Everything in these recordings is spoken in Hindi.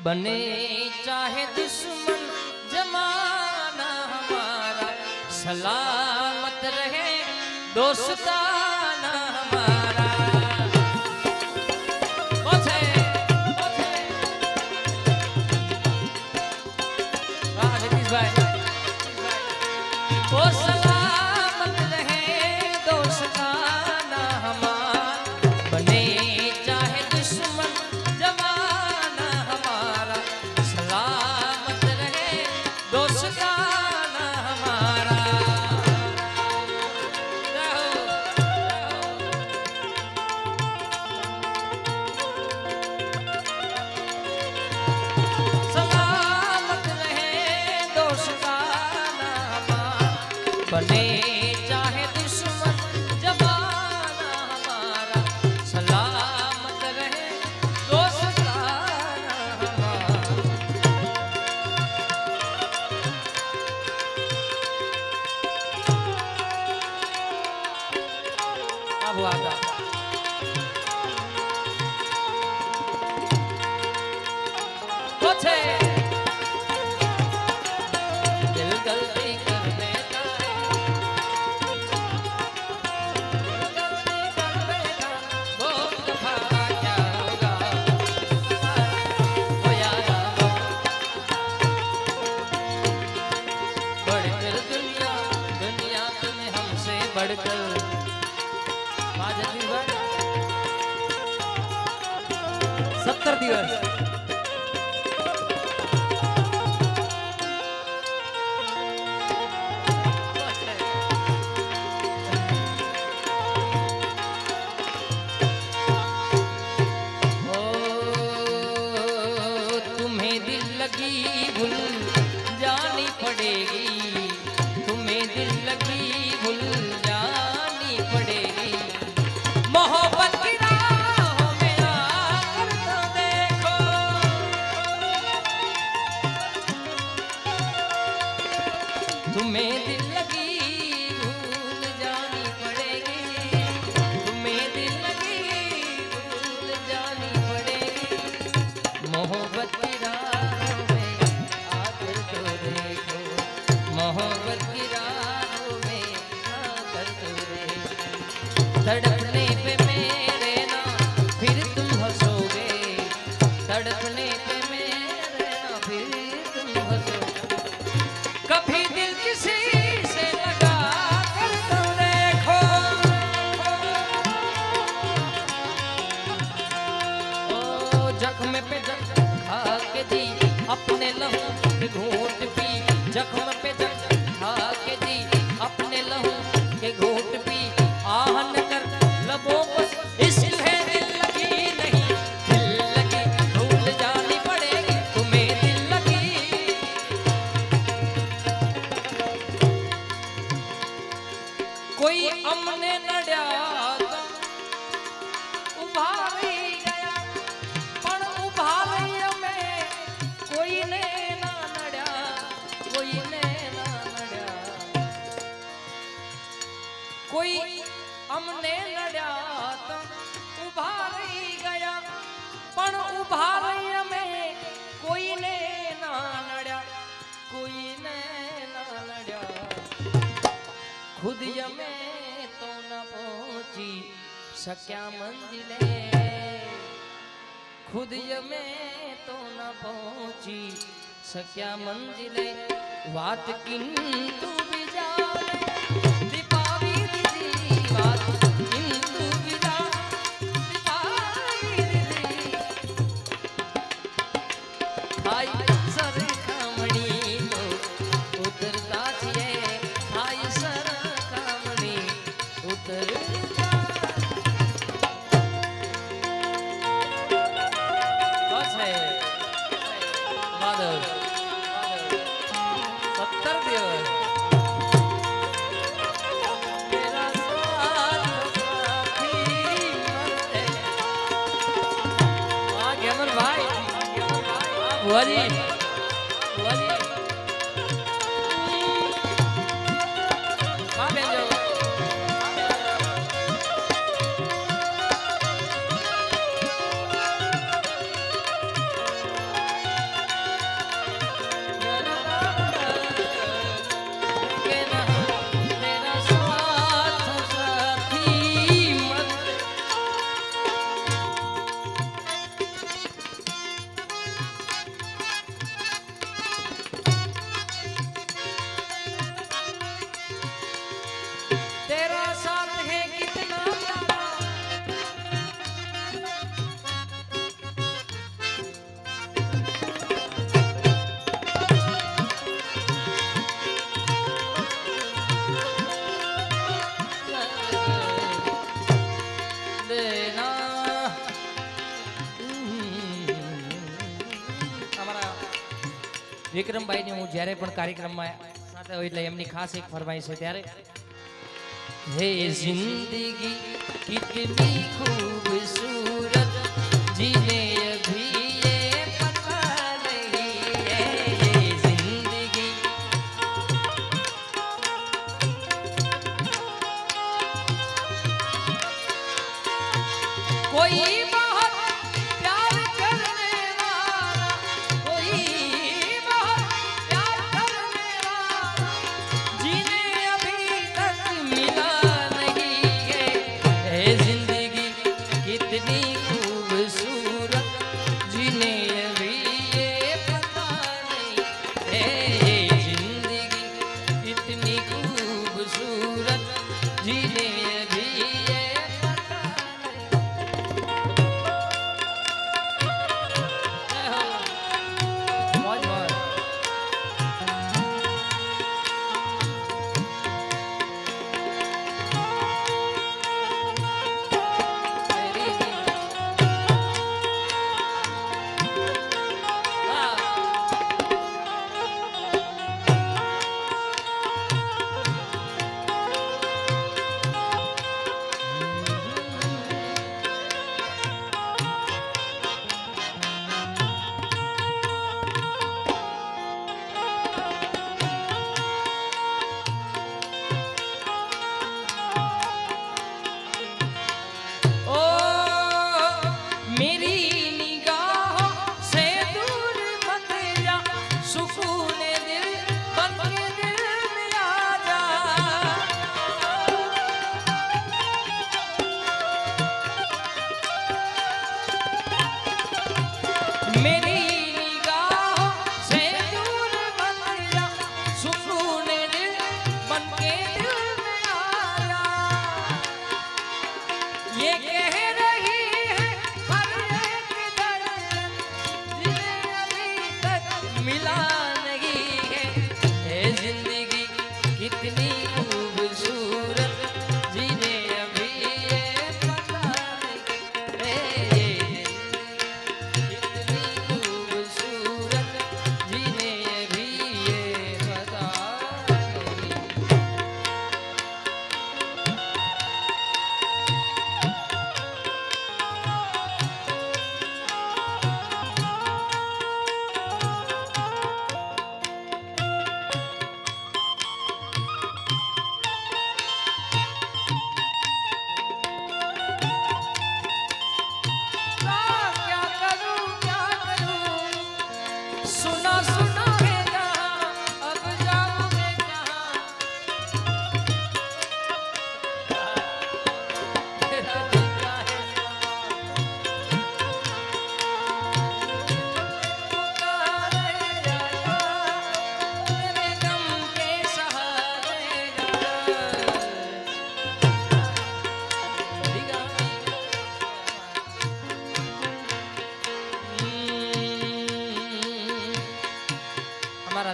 बने चाहे दुश्मन जमाना हमारा, सलामत रहे दोस्ताना हमारा। वाह जगदीश भाई, ओ सलामत रहे दोस्ताना हमारा, बने चाहे दुश्मन जमाना हमारा, सलामत रहे दोस्ताना हमारा। सलामत रहे दोस्ताना हमारा, बने चाहे दुश्मन जमाना हमारा, सलामत रहे दोस्ताना हमारा। अब आता पछे दिल गलती कर बैठा है, गलती कर बैठा, वो दफा क्या होगा ओ यारा, बढ़कर दुनिया दुनिया तुम्हें हमसे बढ़कर। जगदीश भाई 70 दिवस तुम्हें दिल लगी भूल जानी पड़ेगी, तुम्हें दिल लगी भूल जानी पड़ेगी, मोहब्बत की राहों में आकर तो देखो, तुम्हें दिल लगी भूल जानी पड़ेगी, तुम्हें दिल लगी भूल जानी पड़ेगी, मोहब्बत की राहों में आकर तो देखो, मोहब्बत की राहों में आकर तो देखो, तड़पने पे मेरे ना फिर तुम हंसोगे, तड़पने पे मेरे ना फिर तुम हंसोगे, कभी दिल किसी से लगा कर तो देखो, ओ जख्म पे जख्म खा के जी अपने लहू के घूंट पी, जख्म पे जख्म खा के जी अपने लहू के घूंट पी, आहन कर लबों पर इश्क है दिल लगी नहीं, दिल लगी भूल जानी पड़ेगी, तुम्हें दिल लगी। कोई अमने नड्या तो उभारी गया, पण उभारी में कोई ने ना नड्या, कोई ने ना नड्या, कोई अमने नड्या तो उभारी गया, पण उभारी में कोई ने ना नड्या, कोई ने ना नड्या, खुद यमे तो न पहुंची सक्या मंजिले, खुद यमे तो न पहुंची सक्या मंजिले, बात किंतु भी जाने दीपावी दीदी, बात किंतु भी जाने दीपावी दीदी, हाय सर खामणी तो उतरता छे, हाय सर खामणी उतरता છે વાદળ 70 દિવસ તેરા સાથ સાથી મતે આ ગેમર ભાઈ ભુવાજી ભુવાજી આ બેન જો વિક્રમભાઈની હું જ્યારે પણ કાર્યક્રમમાં સાથે હોય એટલે એમની ખાસ એક ફરમાઈશ છે ત્યારે હે જિંદગી કિતની ખૂબસૂરત જીને અભી ये पता नहीं है ये जिंदगी कोई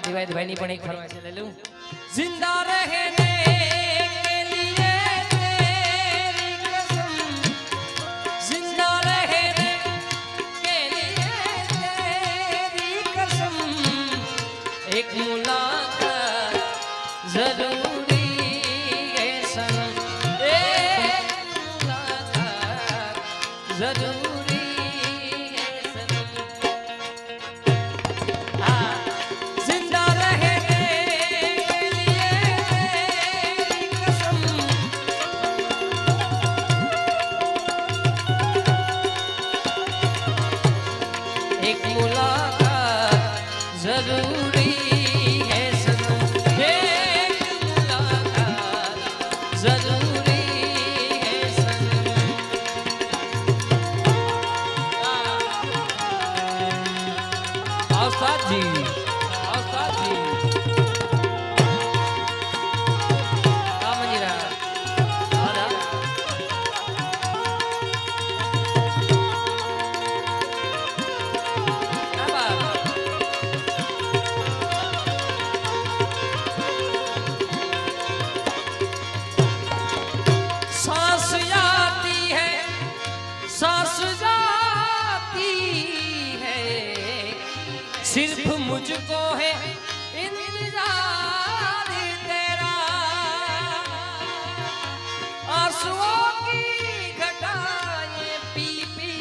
दिवाई भाई पण एक फरमाइश ले लूं जिंदा रहने के लिए तेरी कसम जिंदा रहने के लिए तेरी कसम एक मुलाकात जरूरी है सनम एक मुलाकात जरूरी जरूरी है सनम एक मुलाकात जरूरी है सनम औस्ताद जी मंजीरा सिर्फ मुझको है इंतजार तेरा, आंसुओं की घटाएं पी पी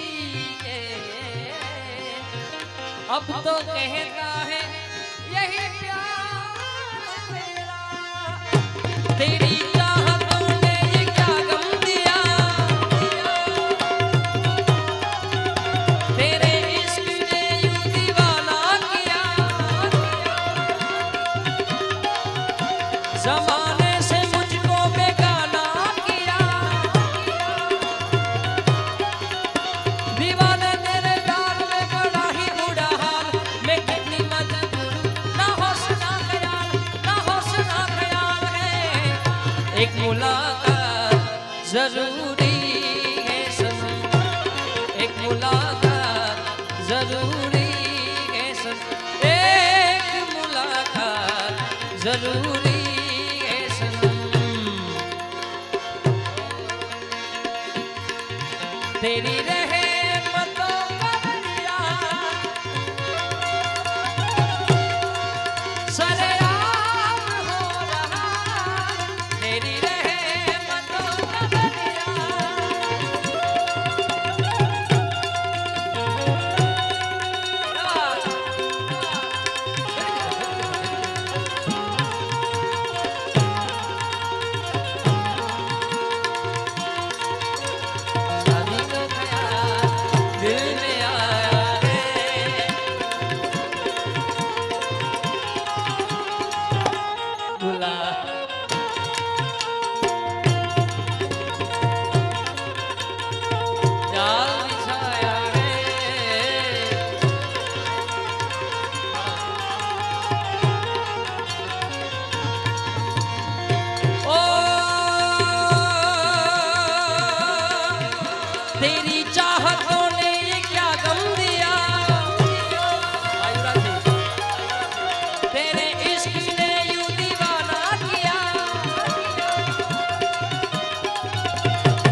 के अब तो कहता है यही प्यार मेरा। तेरी चाहतों ने ये क्या गम दिया, तेरे इश्क ने यूं दीवाना किया। ज़माने से मुझको बेगाना किया, दीवाने तेरे प्यार में बड़ा ही बुरा हाल। मैं कितनी मजबूर ना होश ना ख्याल, ना होश ना ख्याल है। एक मुलाकात जरूरी है सनम, एक मुलाकात जरूरी है सनम, एक मुलाकात जरूरी है सनम। तेरी रहमतों का दरिया सरेआम हो रहा, तेरी रहमतों का दरिया। शादी का ख्याल दिल में आया है, बुला जाल बिछाया है। ओ तेरी चाहतों ने ये क्या गम दिया, तेरे इश्क ने यूं दीवाना किया।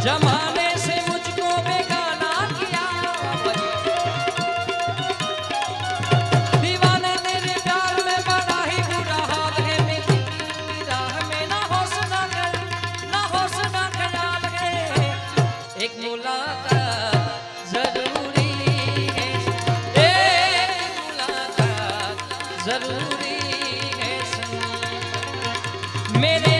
जमाने से मुझको बेगाना किया, दीवाने तेरे प्यार में बड़ा ही बुरा हाल है। मेरी राह में ना होश ना ख्याल है। एक मुलाकात जरूरी है, एक मुलाकात जरूरी है सनम। मेरे